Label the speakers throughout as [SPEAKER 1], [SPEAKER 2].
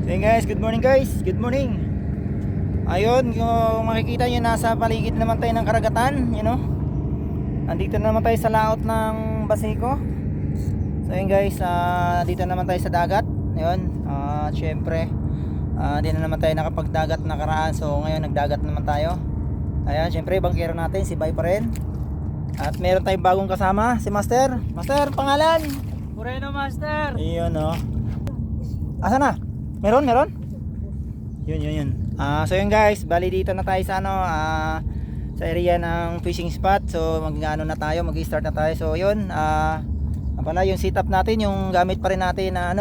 [SPEAKER 1] So yun guys, good morning guys, good morning. Ayun, kung makikita nyo, nasa paligid naman tayo ng karagatan, you know. Andito naman tayo sa laot ng Baseco. So yun guys, dito naman tayo sa dagat. Ayun, syempre di na naman tayo nakapagdagat nakaraan. So ngayon nagdagat naman tayo. Ayan, syempre bangkero natin, si Bay pa rin. At meron tayong bagong kasama, si Master. Master, pangalan?
[SPEAKER 2] Moreno Master.
[SPEAKER 1] Ayun oh. Asa na? Meron? Yun. So yun guys, bali dito na tayo sa sa area ng fishing spot. So mag-start na tayo. So yun, pala yung setup natin, yung gamit pa rin natin na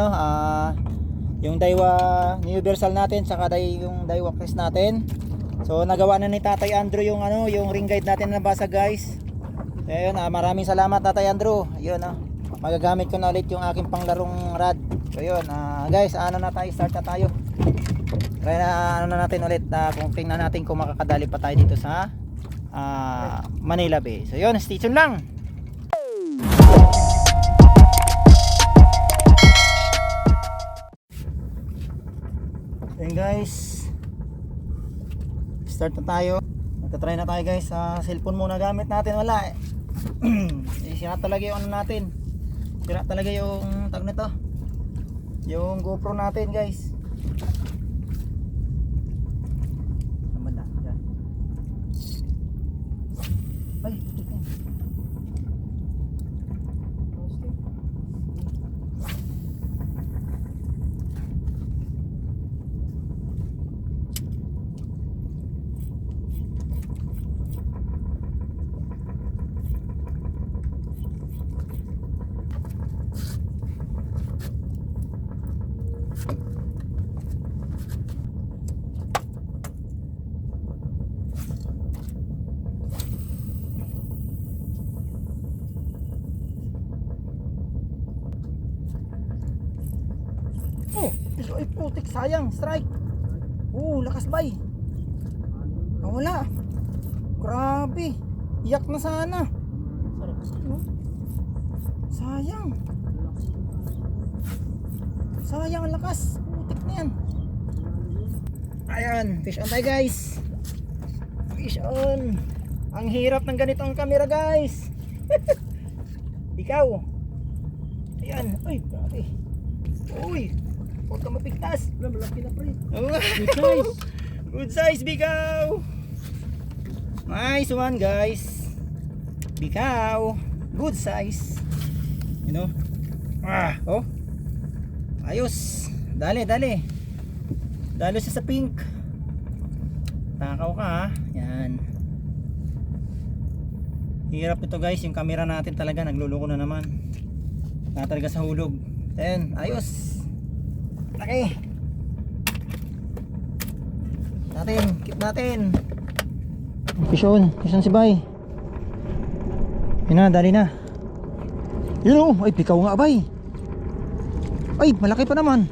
[SPEAKER 1] yung Daiwa Universal natin, saka yung Daiwa Crest natin. So nagawa na ni Tatay Andrew yung yung ring guide natin na basag guys. So yun, maraming salamat Tatay Andrew. Yun magagamit ko na ulit yung aking panglarong rod. So yun, guys, start na tayo. Try na natin ulit kung tingnan natin kung makakadali pa tayo dito sa Manila Bay. So yun, stay tuned lang. Ayun guys, start na tayo. Nagtatry na tayo guys. Cellphone muna gamit natin, wala sira talaga yung natin. Sira talaga yung tag nito, yung GoPro natin guys. Naman na dyan. Ay, ito. Ay putik, sayang, strike. Lakas bay. Wala. Grabe. Iyak na sana. Sayang. Sayang ang lakas. Putik na yan. Ayan, fish on tayo guys. Fish on. Ang hirap ng ganitong camera guys. Ikaw. Ayan, ay grabe. Uy, huwag ka mapigtas.
[SPEAKER 2] Malaki na pre.
[SPEAKER 1] Good size. Good size, bikaw. Nice one guys. Bikaw. Good size. You know. Ayos. Dali. Dalo siya sa pink. Takaw ka ha. Yan. Hirap ito guys. Yung camera natin talaga nagluloko na naman. Natalaga sa hulog. Ayan. Ayos. Laki. Keep natin. Fish on si Bay. Yun na, dali na. Yun ay pikaw nga Bay. Ay, malaki pa naman.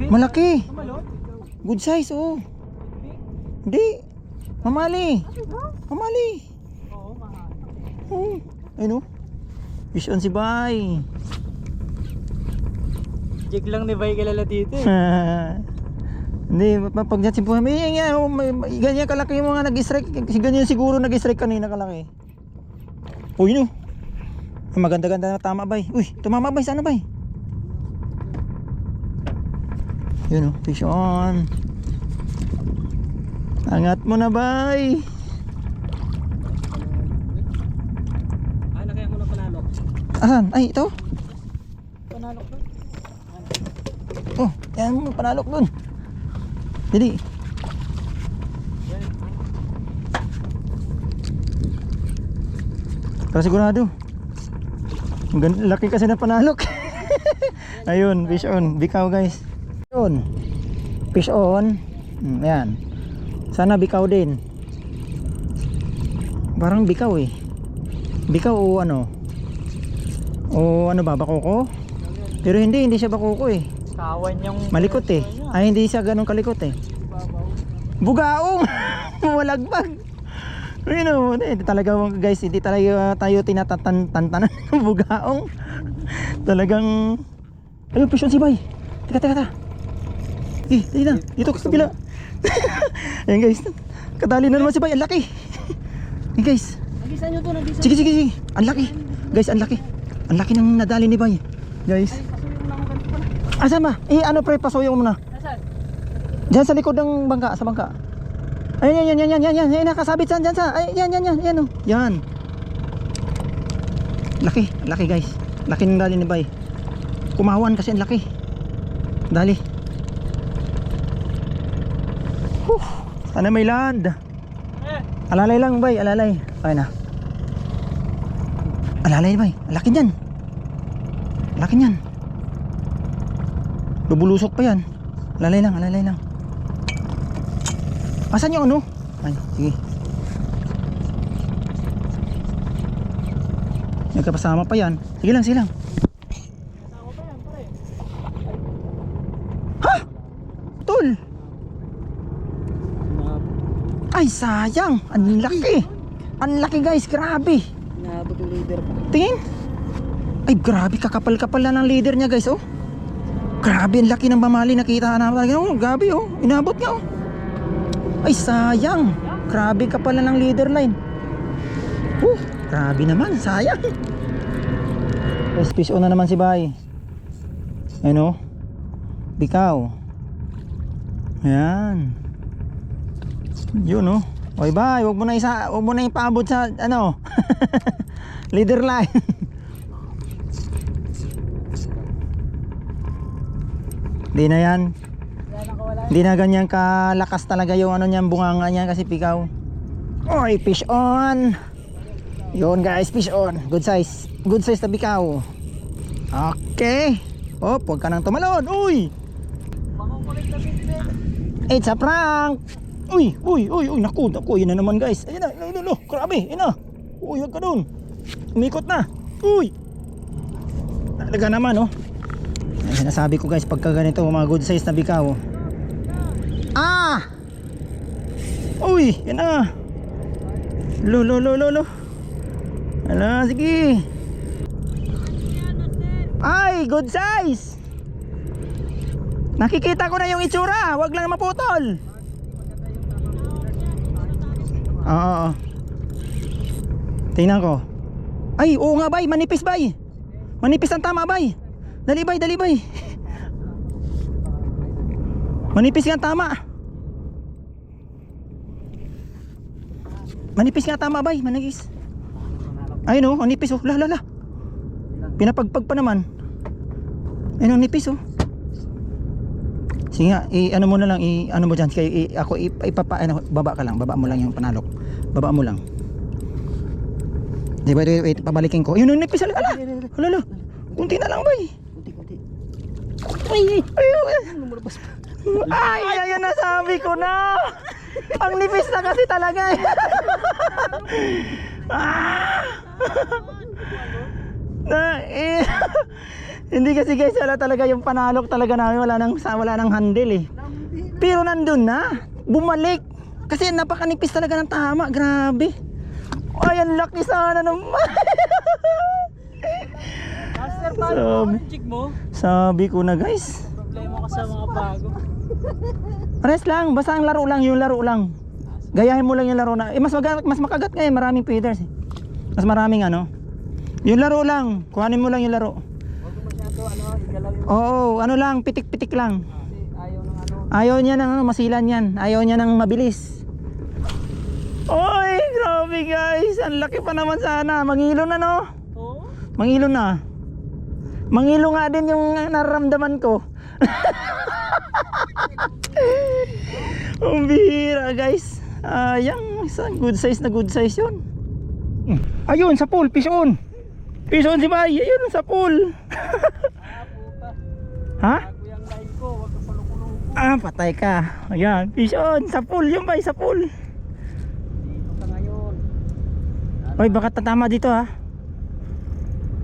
[SPEAKER 1] Malaki. Good size Hindi. Mamali.
[SPEAKER 2] Oo, mahal.
[SPEAKER 1] Ayun fish on si Bay.
[SPEAKER 2] Jig lang ni Bay kilala dito eh.
[SPEAKER 1] Hindi, pag dyan si Buhay, ganyan kalaki yung mga nag-strike. Ganyan siguro nag-strike kanina kalaki. Uy, maganda-ganda na tama Bay. Uy, tumama Bay, sana Bay? Yun fish on. Angat mo na Bay.
[SPEAKER 2] Na kaya mo na panalok.
[SPEAKER 1] Asan? Ay, ito?
[SPEAKER 2] Panalok ba?
[SPEAKER 1] Yan mo, panalok dun. Jadi para sigurado. Laki kasi na panalok. Ayun, fish on. Bikaw guys. Yun. Fish on. Ayan. Sana bikaw din. Parang bikaw eh. Bikaw o ano? O ano ba? Bakoko? Pero hindi siya bakoko eh.
[SPEAKER 2] Kawan yung
[SPEAKER 1] Malikot eh. Ay, hindi siya ganun kalikot eh. Bugaong. Walagbag. Talaga guys, hindi talaga tayo tinatatantanan ng bugaong. Talagang ayun, fish on si Bay. Teka. Dito sa kabila. Ayan guys. Kadali na naman si Bay. Ang laki. Ayan guys.
[SPEAKER 2] Nagisan nyo to, nagisan.
[SPEAKER 1] Sige. Ang laki. Guys, ang laki. Ang laki ng nadali ni Bay. Guys.
[SPEAKER 2] Pasuyin mo na ako ganito pala.
[SPEAKER 1] Asan ba? Ano pre, pasuyo mo na.
[SPEAKER 2] Nasaan?
[SPEAKER 1] Diyan sa likod ng bangka, sa bangka. Ayan. Ayan, nakasabit saan dyan sa. Ayan oh. Yan. Laki guys. Laki ng dali ni Bay. Kumawan kasi ang laki. Dali. Sana may land. Alalay lang Bay, alalay. Okay na. Alalay Bay, laki niyan. Laki niyan. Bubulusok pa yan. Alalay lang. Asan yung ano? Ay, sige. Nagkapasama pa yan. Sige lang.
[SPEAKER 2] Kasama pa yan, pare.
[SPEAKER 1] Ha? Tol. Ay, sayang. Ang laki guys, grabe.
[SPEAKER 2] Nahabot yung leader pa.
[SPEAKER 1] Tingin. Ay, grabe, kakapal-kapal na ng leader niya guys, oh. Grabe, ang laki ng bamali. Nakita na talaga, oh. Grabe, oh. Inabot nga, oh. Ay, sayang. Grabe, kapal na ng leader line. Grabe naman, sayang. Fish on na naman si Bay. Ayun, oh. Bikaw. Ayan. Yun, oh. Oy, Bay, wag mo na ipaabot sa ano. Leader line. Di na yan. Di na ganyan kalakas talaga yung ano niyan, bunganga niyan kasi pikaw. Oy, fish on. Yun guys, fish on. Good size na bikaw. Okay. Oh, huwag ka nang tumalon. Uy.
[SPEAKER 2] Makukulit na bigben.
[SPEAKER 1] It's a prank. Uy, naku, yun na naman guys. Ayun na, grabe, yun na. Uy, huwag ka dun. Umikot na. Uy. Talaga naman, oh. Ay, sinasabi ko guys, pagka ganito, mga good size na bikaw. Uy, yun na. Lo. Ala, sige. Ay, good size. Nakikita ko na yung itsura. Huwag lang maputol. Oo. Tingnan ko. Ay, oo nga Bay, manipis Bay. Manipis ang tama Bay. Dali Bay. Manipis nga tama. Manipis nga tama Bay, manipis. Ayun oh, manipis oh. La. Pinapagpag pa naman. Ayun oh, nipis oh. Sige nga, ano mo na lang, ano mo dyan, ako baba ka lang, baba mo lang yung panalok. Baba mo lang. Di ba, wait, pabalikin ko. Yun, nipis, ala. Kunti na lang, Bay.
[SPEAKER 2] Kunti.
[SPEAKER 1] Ay, ayan na, sabi ko na. Ang nipis na kasi talaga. Hindi kasi guys, wala talaga yung panalok talaga namin, wala nang handle eh. Pero nandun na, bumalik. Kasi napakanipis talaga ng tama, grabe. Ay, ang laki sana naman.
[SPEAKER 2] Master, paano ang jig mo?
[SPEAKER 1] Sabi ko na guys.
[SPEAKER 2] Problema ka sa mga bago.
[SPEAKER 1] Rest lang, basta ang laro lang, yung laro lang. Gayahin mo lang yung laro na. Mas makagat ngayon, maraming feeders eh. Mas maraming ano. Yung laro lang, kuhanin mo lang yung laro.
[SPEAKER 2] Huwag mo masyado, igalaw yung...
[SPEAKER 1] Oo, ano lang, pitik-pitik lang.
[SPEAKER 2] Kasi ayaw ng ano.
[SPEAKER 1] Ayaw niya ng masilan yan. Ayaw niya ng mabilis. Oy, grabe guys. Ang laki pa naman sana. Mangilo na no?
[SPEAKER 2] Oo?
[SPEAKER 1] Mangilo na. Mangilo nga din yung nararamdaman ko. Ang bihira guys. Yung isang good size yun. Ayun, sa pool, fish on. Fish on si Bay. Ayun, sa pool.
[SPEAKER 2] Puta.
[SPEAKER 1] Ha?
[SPEAKER 2] Bago yung line ko, huwag ka palukulong.
[SPEAKER 1] Patay ka. Ayan, fish on. Sa pool yun Bay, sa pool.
[SPEAKER 2] Dito ka ngayon.
[SPEAKER 1] Oy, baka tatama dito ha.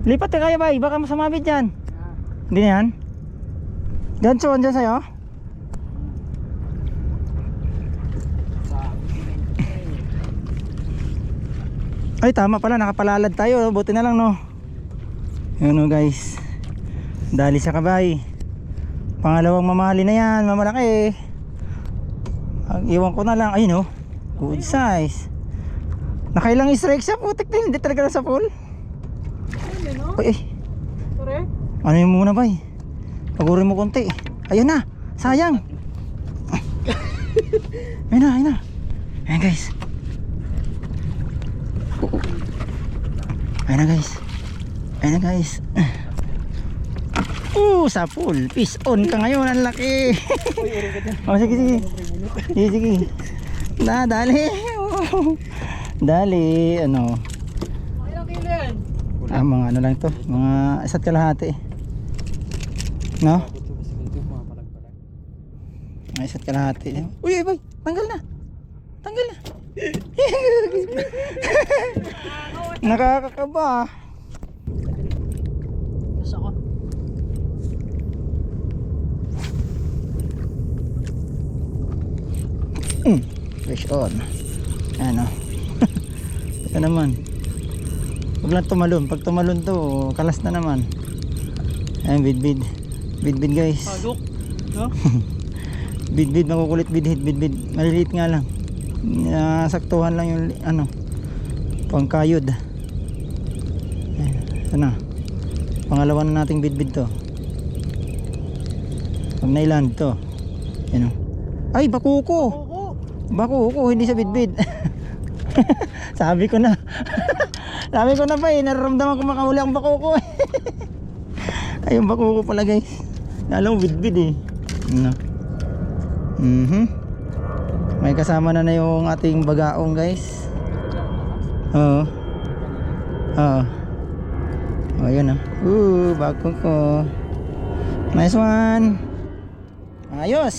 [SPEAKER 1] Lipat ka kaya Bay, baka masamabit dyan. Hindi na yan? Dyan sa'yo. Ay, tama pala, nakapalalad tayo. Buti na lang no. Yun o guys. Dali sa kabay. Pangalawang mamahali na yan, mamalaki. Iwan ko na lang, ayun oh. Good size. Nakailang strike siya, putik din, hindi talaga sa pool.
[SPEAKER 2] Ayun, no?
[SPEAKER 1] Uy,
[SPEAKER 2] Correct.
[SPEAKER 1] ano yung muna ba eh? Pagurin mo konti. Ayun na, sayang. Ayun na, ayun na. Ayun guys. Ayun na guys. Ayun na guys. Sa pool. Fish on ka ngayon, ang laki. Oh, sige, sige. Sige, sige. Dali. Dali, ano.
[SPEAKER 2] Ilang kilo yan?
[SPEAKER 1] Mga ano lang to. Mga isa't kalahati. No? Mga isa't kalahati. Uy, boy. Tanggal na. Tanggal na. Nakakakaba.
[SPEAKER 2] Basta ko.
[SPEAKER 1] Fish on. Ano. Ito naman. Huwag lang tumalon. Pag tumalon to, kalas na naman. Ayan, bid. Bid guys.
[SPEAKER 2] Pagok. No?
[SPEAKER 1] Bid, makukulit bid. Maliliit nga lang. Saktuhan lang yung ano, pangkayod. Ayan. Ano. Pangalawa na nating bid to. Pag nailand to. Yan o. Ay, bakuko. Bakuko, hindi sa bid. Sabi ko na. Sabi ko na ba eh, nararamdaman ko makahuli ang bakuko. Ayun, bakuko pala guys. Alam mo, bid eh. No. May kasama na yung ating bagaong guys. Oo. Oh, yun ah. Bakuko. Nice one. Ayos.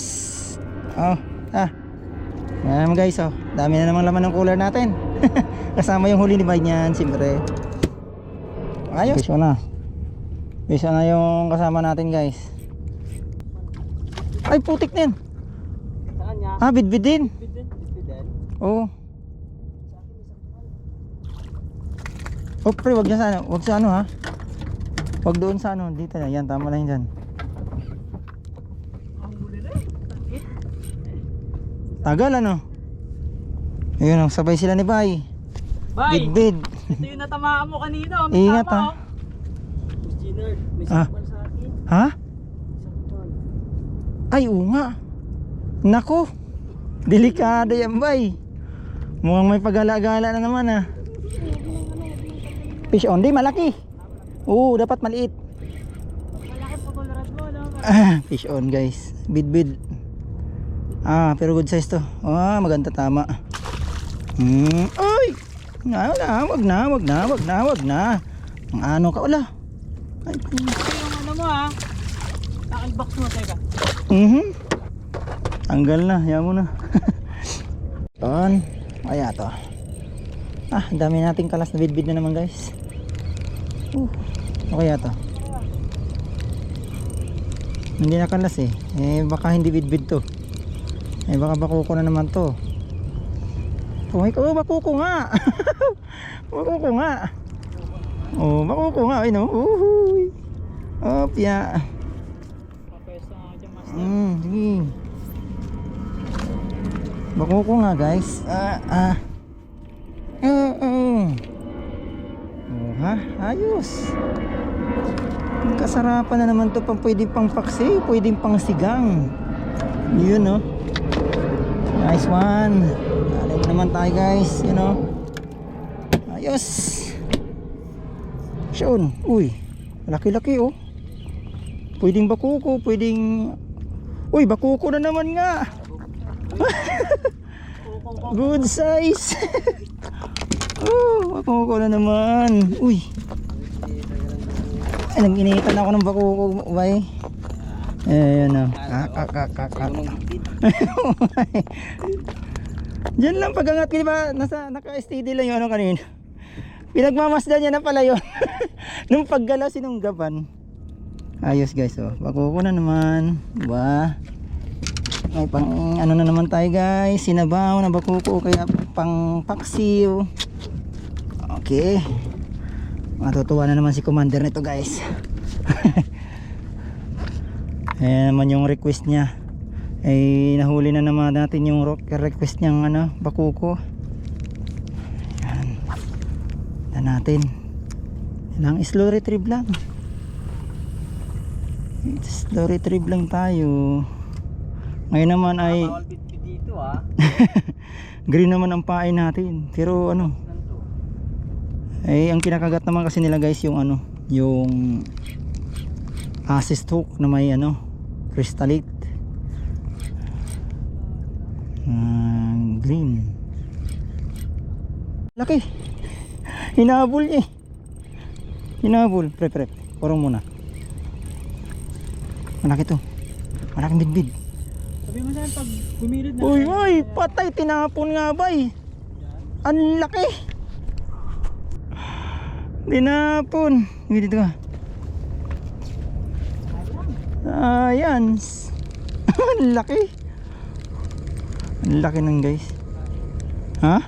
[SPEAKER 1] Ayan guys, dami na namang laman ng cooler natin. Kasama yung huli ni Bay niyan, siyempre. Ayos. Fish on na yung kasama natin guys. Ay, putik na yan.
[SPEAKER 2] Saan niya?
[SPEAKER 1] Bid din.
[SPEAKER 2] Bid din.
[SPEAKER 1] Oo. Pre, wag dyan sa ano. Wag sa ano ha. Wag doon sa ano. Dito na. Yan, tama lang dyan.
[SPEAKER 2] Ang huli na.
[SPEAKER 1] Tagal ano. Ayun, sabay sila ni Bay.
[SPEAKER 2] Bay!
[SPEAKER 1] Bid.
[SPEAKER 2] Ito yung natamaan mo kanina.
[SPEAKER 1] Ingat ha.
[SPEAKER 2] Miss Giner, may sakpan sa akin.
[SPEAKER 1] Ha?
[SPEAKER 2] Sakpan.
[SPEAKER 1] Ay, oo nga. Nako. Delikado yan, Bay. Mukhang may pagala-gala na naman ha. Fish on, di malaki. Oo, dapat maliit.
[SPEAKER 2] Malaki pa kulrad mo, no?
[SPEAKER 1] Fish on guys. Bid. Pero good size to. Maganda, tama. Ay! Wag na. Ang ano ka, wala. Ay,
[SPEAKER 2] Ito yung ano mo ha. Aking box mo, teka.
[SPEAKER 1] Tanggal na, yan mo na. On. Kaya to. Ang dami nating kalas na bid na naman guys. Okay to. Hindi na kalas eh. Baka hindi bid to. Baka bakuko na naman to. Bakuko nga. Bakuko nga. Bakuko nga. Ay no. Uhuy. Opya.
[SPEAKER 2] Mapwesto nga dyan, master.
[SPEAKER 1] Sige. Bakuko nga guys. Ayos. Kasarapan na naman to, pwedeng pang paksi, pwedeng pang sigang. Yun no. Nice one. Alam naman tayo guys, you know. Ayos. Siyon. Uy, laki-laki oh. Pwedeng bakuko, pwedeng... Uy, bakuko na naman nga. Good size. Bakuko na naman. Uy. Ay, nag-initan ako ng bakuko, bay. Ayan o. Diyan lang pagangat, di ba? Naka-steady lang yung ano kanina. Pinagmamasdan niya na pala yun. Nung paggalaw sinunggapan. Ayos guys, bakuko na naman. Diba? May pang ano na naman tayo guys. Sinabaw na bakuko, kaya pang paksiw. Okay. Matutuwa na naman si commander nito guys. Ayan naman yung request niya. Ay nahuli na naman natin yung request niyang ano, bakuko. Ayan. Tignan natin. Lang slow retrieve lang. Slow retrieve lang tayo. Ngayon naman ay
[SPEAKER 2] Bawal bit-bit dito ah.
[SPEAKER 1] green naman ang pain natin. Pero ano, ay ang kinakagat naman kasi nila guys yung ano, yung assist hook na may ano, crystallite. Green. Laki. Hinabol eh. Hinabol. Pre. Porong muna. Malaki to. Malaking bidbid.
[SPEAKER 2] Sabi mo saan pag gumilid na.
[SPEAKER 1] Uy, patay. Tinapon nga ba eh. Ang laki. Tinapon. Hindi dito ka. Ayan. Ang laki. Ang laki ng guys. Ha?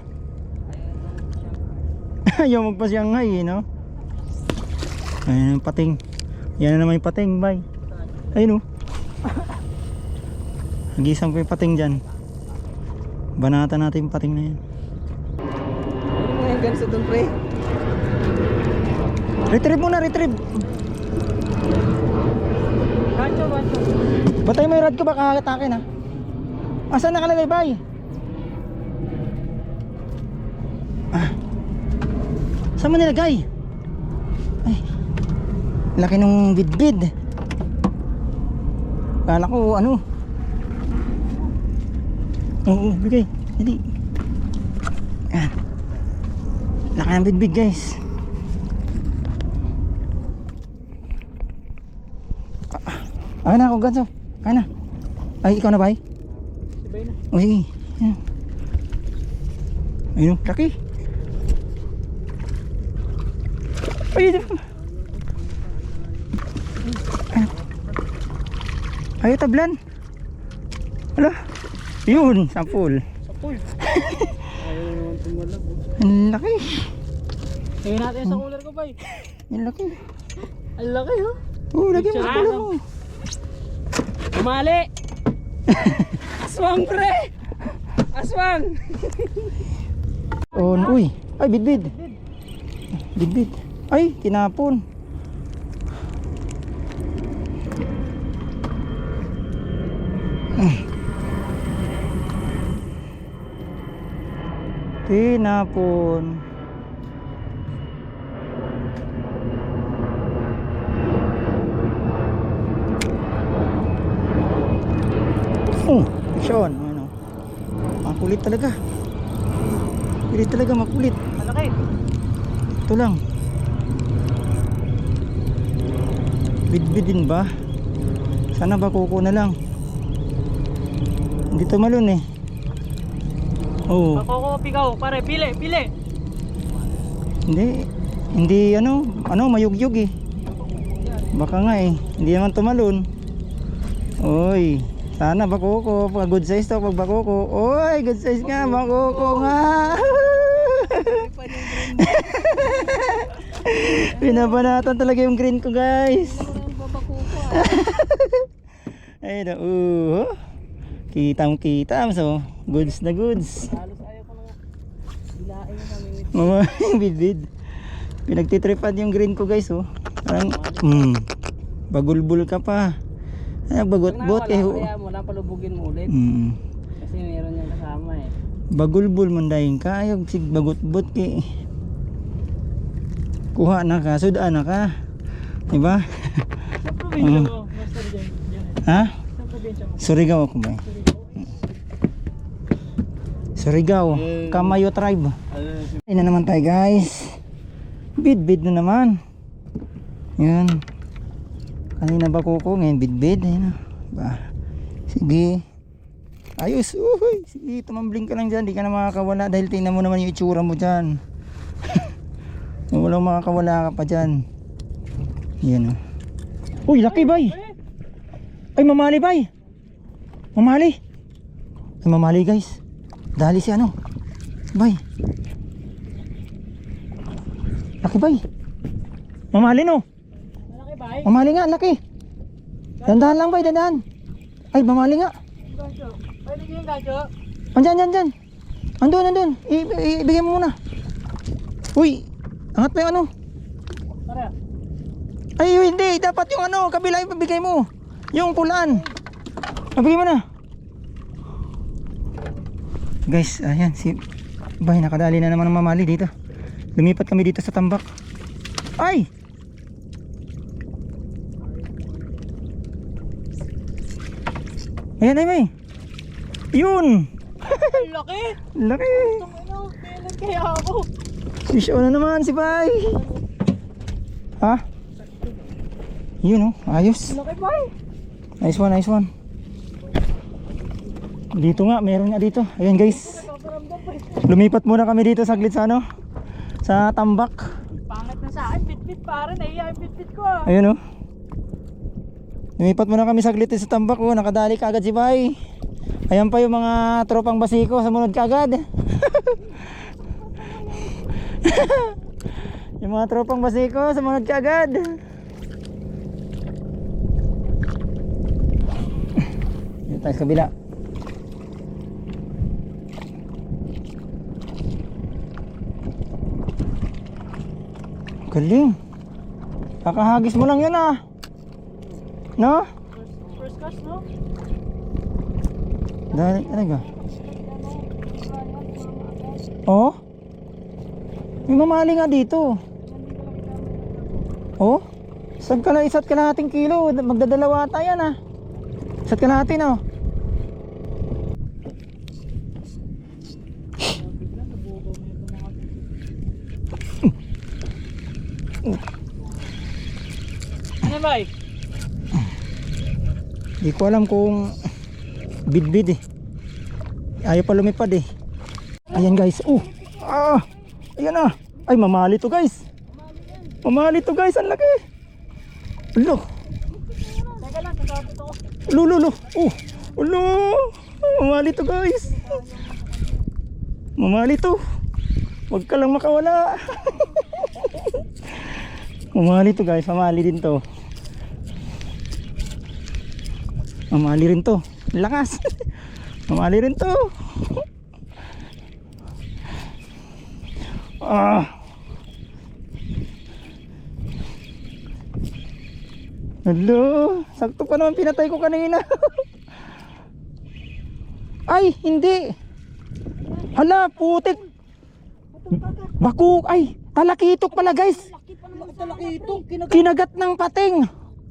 [SPEAKER 1] Ayaw magpa-Shanghai eh, no? Ayan yung pating. Yan na naman yung pating, bye. Ayun o. Nagisang ko yung pating dyan. Banata natin yung pating na yan.
[SPEAKER 2] Ano mo yung ganso doon, pre?
[SPEAKER 1] Retrieve muna, retrieve.
[SPEAKER 2] Gancho.
[SPEAKER 1] Batay may rad ko ba kakatakin ha? Asan nakalagay, bye? Saan mo nilagay? Ay, laki nung bidbid. Kala ko ano. Oo, bigay. Hindi. Ayan. Laki ng bidbid guys. Ayan na ako ganso. Ayan na. Ay, ikaw na ba?
[SPEAKER 2] Sabay na.
[SPEAKER 1] O sige. Ayan. Ayun, laki. Ay, ayaw tablan. Wala. Yun, sampul.
[SPEAKER 2] Sapul. Ayaw naman tumalab.
[SPEAKER 1] Ang laki.
[SPEAKER 2] Tingnan natin sa cooler ko, bay.
[SPEAKER 1] Ang laki.
[SPEAKER 2] Ang laki, oh.
[SPEAKER 1] Oo, lagyan mo sa pula mo.
[SPEAKER 2] Umali! Aswang, pre! Aswang!
[SPEAKER 1] Oh, uy. Ay, bidbid. Bidbid. Ay, tinapon. Tinapon. Oh, Sean, ano? Makulit talaga. Kulit talaga, makulit.
[SPEAKER 2] Malaki.
[SPEAKER 1] Ito lang. Bidbid din ba? Sana ba kuko na lang. Hindi tumalon eh. Oh,
[SPEAKER 2] Pakoko, pigaw. Pare, pili.
[SPEAKER 1] hindi ano mayugyug eh. Baka nga eh, hindi naman tumalon. Oy, sana bakoko, pag good size to pag bakoko. Oy, good size nga, bakoko nga. Pinabanatan talaga yung green ko guys. Ay na, Kitam so, goods na goods.
[SPEAKER 2] Halos ayaw ko na nga. Bilain mo kami.
[SPEAKER 1] Mama, yung bidbid. Pinagtitripan yung green ko guys oh. Parang, bagulbul ka pa. Ay, bagot-bot eh.
[SPEAKER 2] Kaya mo lang palubugin mo ulit. Kasi meron niyang kasama eh.
[SPEAKER 1] Bagulbul mandayin ka. Ayaw sig bagot-bot eh. Kuha na ka, sudaan na ka. Diba?
[SPEAKER 2] Sa probinsya mo, master dyan.
[SPEAKER 1] Ha?
[SPEAKER 2] Sa probinsya mo.
[SPEAKER 1] Surigao ako ba? Surigao, Kamayo tribe. Ayun na naman tayo guys. Bidbid na naman. Yan. Kanina ba kuko, ngayon bidbid. Ayun na. Ba. Sige. Ayos. Uy. Sige, tumambling ka lang dyan. Di ka na makakawala dahil tingnan mo naman yung itsura mo dyan. Walang makakawala ka pa dyan. Yan. Uy, laki bay. Ay, mamali bay. Mamali. Ay, mamali guys. Dali si ano. Bay. Laki bay. Mamali no.
[SPEAKER 2] Malaki ba?
[SPEAKER 1] Mamali nga, laki. Dandahan lang bay, dandahan. Ay, mamali nga.
[SPEAKER 2] Gancho. Pwede niyo yung gancho?
[SPEAKER 1] Andyan. Andun. Ibigay mo muna. Uy, angat pa yung ano.
[SPEAKER 2] Tara.
[SPEAKER 1] Ay, hindi. Dapat yung ano, kabila yung pabigay mo. Yung pulaan. Pabigay mo na. Guys, ayan. Si Bay, nakadali na naman ng mamali dito. Lumipat kami dito sa tambak. Ay! Ayan, ay, Bay. Yun!
[SPEAKER 2] Ang laki!
[SPEAKER 1] Laki!
[SPEAKER 2] Itong ano, kailan kaya ako?
[SPEAKER 1] Fish on na naman si Bay. Ha? Yun oh, ayos.
[SPEAKER 2] Laki pa eh.
[SPEAKER 1] Nice one. Dito nga, meron nga dito. Ayan guys.
[SPEAKER 2] Nagpaparamdam pa eh.
[SPEAKER 1] Lumipat muna kami dito saglit sa ano, sa tambak.
[SPEAKER 2] Pangit na sa akin, bit-bit pare, naiya yung bit-bit ko ah.
[SPEAKER 1] Ayun oh. Lumipat muna kami saglit sa tambak oh, nakadali ka agad si Bay. Ayan pa yung mga tropang basiko, sumunod ka agad. Yung mga tropang basiko, sumunod ka agad. Dito tayo sa kabila. Galing. Kakahagis mo lang yun ah. No?
[SPEAKER 2] First cast no?
[SPEAKER 1] Dali talaga. Oh? May mamali nga dito. Oh? Isa't kalahating kilo. Magdadalawa ata yan ah. Isa't kalahati no?
[SPEAKER 2] Ano ba eh?
[SPEAKER 1] Di ko alam kung bidbid eh. Ayaw pa lumipad eh. Ayan guys. Ayan ah. Ay mamali to guys. Mamali to guys. Ang laki. Ulo.
[SPEAKER 2] Teka lang, kasabot ako.
[SPEAKER 1] Ulo. Ulo. Mamali to guys. Mamali to. Huwag ka lang makawala. Mamali to guys. Mamali din to. Mamali rin to. Lakas. Mamali rin to. Hello. Sakto pa naman pinatay ko kanina. Ay, hindi. Hala, putik. Bakuk. Ay, talakitok pala guys.
[SPEAKER 2] Laki pa naman sa laki ito.
[SPEAKER 1] Kinagat ng pating.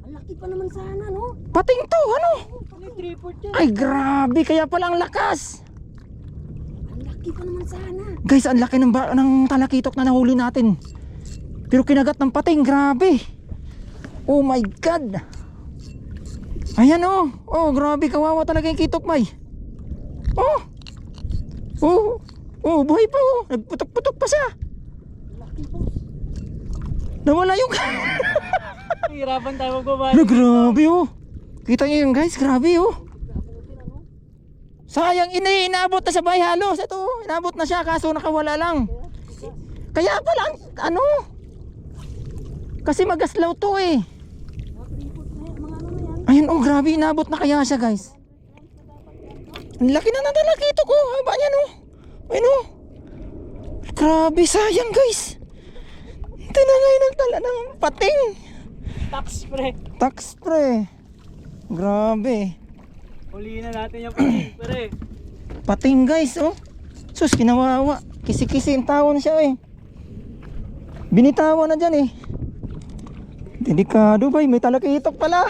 [SPEAKER 2] Ang laki pa naman sana no?
[SPEAKER 1] Pating to, ano?
[SPEAKER 2] Ano yung tripod yan?
[SPEAKER 1] Ay, grabe. Kaya pala ang lakas.
[SPEAKER 2] Ang laki pa naman sana.
[SPEAKER 1] Guys, ang laki ng talakitok na nahuli natin. Pero kinagat ng pating, grabe. Oh my God. Ayan oh. Oh, grabe, kawawa talaga yung kitok, May. Buhay pa oh. Nagputok-putok pa siya.
[SPEAKER 2] Laki po.
[SPEAKER 1] Nawala yung
[SPEAKER 2] Hirapan tayo magbabalik.
[SPEAKER 1] Ano, grabe oh. Kita niyo yung guys, grabe oh. Sayang, inaabot na sa bahay halos. Ito, inaabot na siya kaso nakawala lang. Kaya pala, ano? Kasi magaslaw to eh. Ayun oh, grabe, inaabot na kaya siya guys. Ang laki na nadalaki ito ko. Haba niyan oh. Ayun oh. Grabe, sayang guys. Tinangay ng tala ng pating. Tax spray. Grabe.
[SPEAKER 2] Huliin na natin yung pating, pare.
[SPEAKER 1] Pating guys oh. Sus, kinawawa. Kisi-kisi yung tawon siya eh. Binitawan na dyan eh. Delikado ba? May talakitok pala.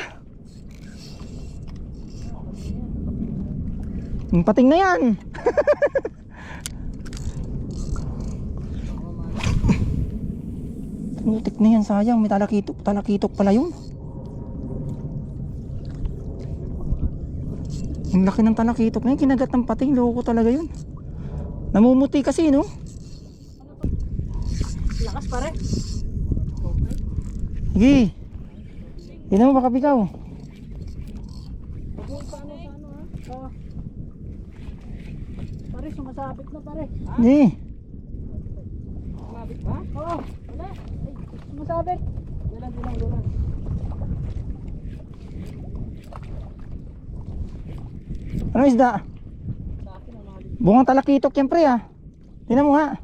[SPEAKER 1] Yung pating na yan. Putik na yan, sayang. May talakitok pala yun. Ang laki ng talakitok na yun. Kinagat ng pating. Loko talaga yun. Namumuti kasi no.
[SPEAKER 2] Lakas pare.
[SPEAKER 1] Sige. Tignan mo baka bikaw.
[SPEAKER 2] Pare, sumasabit na pare.
[SPEAKER 1] Sige.
[SPEAKER 2] Sumasabit ba? Oo. Wala. Ay, sumasabit. Dulan.
[SPEAKER 1] Ano isda? Bungang talakitok yan pre ah. Tingnan mo nga.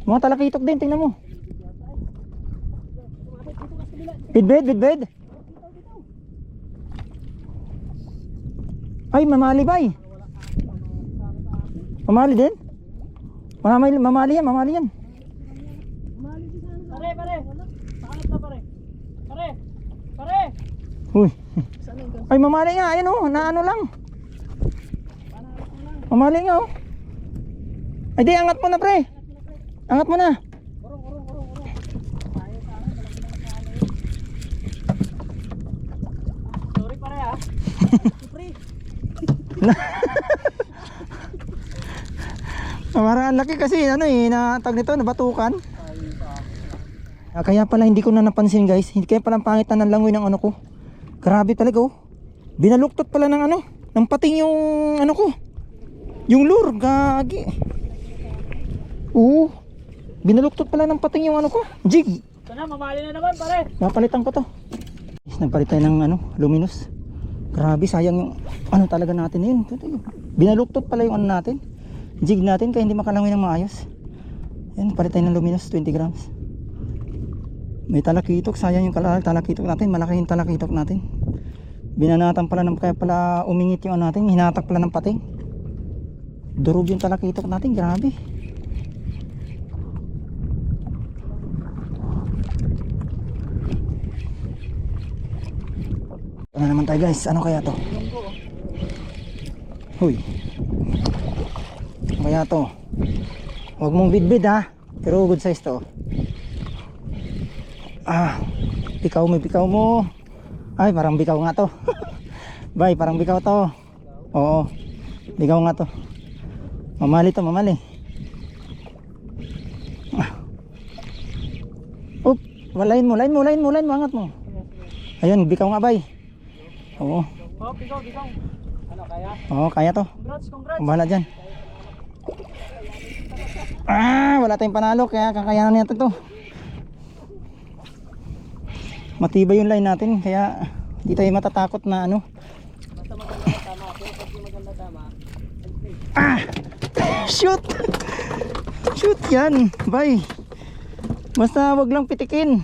[SPEAKER 1] Bungang talakitok din, tingnan mo. Bidbid. Ay, mamali bay. Mamali din? Mamali yan.
[SPEAKER 2] Pare. Pakanap na pare. Pare.
[SPEAKER 1] Uy. Ay, mamali nga. Ayan oh, na ano lang. Mamali nga oh. Ay di, angat mo na pre. Angat mo na.
[SPEAKER 2] Sorry pare ah. Pre.
[SPEAKER 1] Parang ang laki kasi ano eh, natag nito, nabatukan. Kaya pala hindi ko na napansin guys. Kaya pala ang pangit na ng langoy ng ano ko. Grabe talaga oh. Binaluktot pala ng ano, ng pating yung ano ko. Yung lure, gagi. Oo. Binaluktot pala ng pating yung ano ko, jig.
[SPEAKER 2] Sana mamali na naman pare.
[SPEAKER 1] Napalitan ko to. Nagpalit tayo ng ano, luminous. Grabe, sayang yung ano talaga natin yun. Binaluktot pala yung ano natin, jig natin, kaya hindi makalangoy ng maayos. Yan, palit tayo ng luminous, 20 grams. May talakitok, sayang yung talakitok natin. Malaki yung talakitok natin. Binanatan pala ng, kaya pala umingit yung ano natin, hinatak pala ng pating. Durog yung talakitok natin, grabe. Ano naman tayo guys, ano kaya to? Huy. Ano kaya to? Huwag mong bidbid ha, pero good size to. Ah, pikaw mo. Ay, parang bikaw nga to. Bay, parang bikaw to. Oo, bikaw nga to. Mamali to, mamali. Ah. Oop, lain mo, angat mo. Ayun, bikaw nga bay. Oo.
[SPEAKER 2] Oh, bikaw. Ano kaya?
[SPEAKER 1] Oo, kaya to.
[SPEAKER 2] Congrats.
[SPEAKER 1] Bahala dyan. Ah, wala tayong panalo, kaya kakayanan natin to. Matibay yung line natin, kaya hindi tayo matatakot na ano.
[SPEAKER 2] Basta maganda tama. Pero pag di maganda tama.
[SPEAKER 1] Ah! Shoot! Shoot yan! Bye! Basta wag lang pitikin.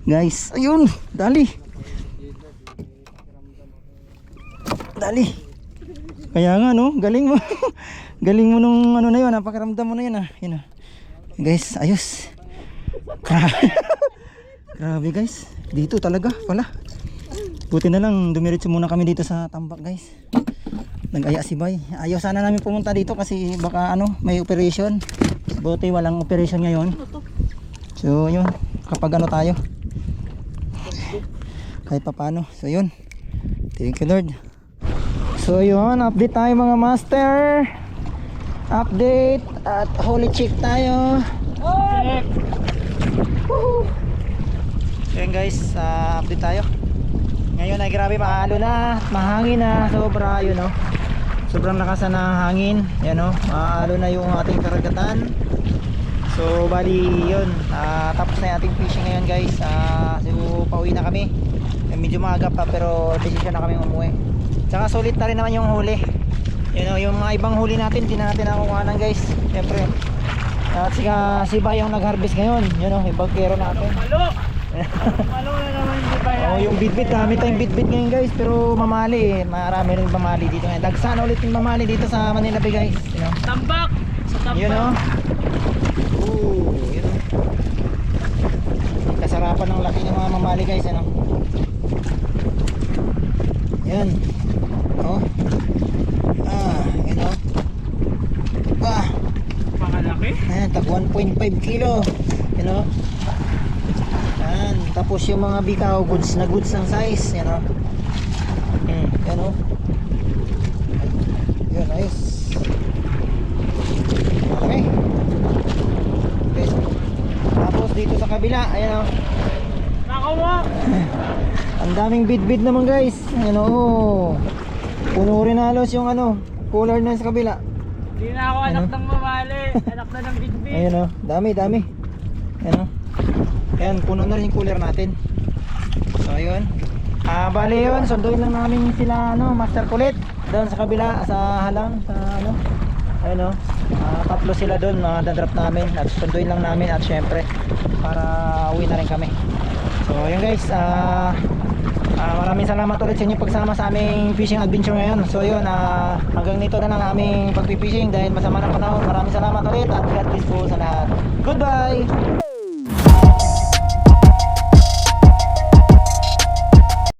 [SPEAKER 1] Guys, ayun! Dali! Kaya nga no, galing mo. Galing mo nung ano na yun, napakiramdam mo na yun ah. Yun ah. Guys, ayos. Grabe guys, dito talaga pala. Buti na lang dumiretso muna kami dito sa tambak guys. Nag-aya si Bay. Ayaw sana namin pumunta dito kasi baka ano, may operation. Buti walang operation ngayon. So yun, kapag ano tayo, kahit pa paano. So yun, thank you Lord. So yun, update tayo mga master. Update at holy check tayo.
[SPEAKER 2] Check.
[SPEAKER 1] Woohoo! Ayan guys, update tayo. Ngayon ay grabe, maalo na, mahangin na, sobra yun no. Sobrang lakas na ng hangin. Ayan no, maalo na yung ating karagatan. So bali yun, tapos na yung ating fishing ngayon guys. So pauwi na kami. Medyo maaga pa pero decision na kami umuwi. Tsaka sulit na rin naman yung huli. Yun know, yung mga ibang huli natin hindi na natin nakukuhanan guys. Siyempre at si Bay yung nag-harvest ngayon. Yun know, yung bagkero natin.
[SPEAKER 2] Malo na naman si Bay.
[SPEAKER 1] Oh, yung bitbit, dami tayong bitbit ngayon guys. Pero mamali eh, marami rin mamali dito ngayon. Dagsan ulit yung mamali dito sa Manila Bay guys. You know?
[SPEAKER 2] Tambak. Sa tambak.
[SPEAKER 1] Yun know. Ooh, yun know. Kasarapan ng laki ng mga mamali guys. Ano? Yan. Oh. Yun know.
[SPEAKER 2] Pangalaki.
[SPEAKER 1] Ayan, tag 1.5 kilo. You know. Yan. Tapos yung mga bikaw, goods na goods ng size. You know. Yan o. Yun, ayos. Okay. Tapos dito sa kabila, ayan o.
[SPEAKER 2] Nakawa.
[SPEAKER 1] Ang daming bid-bid naman guys. Ayan o. Puno rin halos yung ano, cooler na sa kabila.
[SPEAKER 2] Hindi na ako anak ng mamali. Anak na ng bitbit.
[SPEAKER 1] Ayan o, dami. Ayan o. Ayan, puno na rin yung cooler natin. So ayun. Bali yun, sunduin lang namin sila Master Kulit doon sa kabila, sa halang, sa ayun tatlo sila doon, dadrop namin at sunduin lang namin at syempre para uwi na rin kami. So yun guys, maraming salamat ulit sa inyo pagsama sa aming fishing adventure ngayon. So yun, hanggang nito na lang aming pagpipishing dahil masama ng panahon. Maraming salamat ulit at God bless po sa lahat. Goodbye!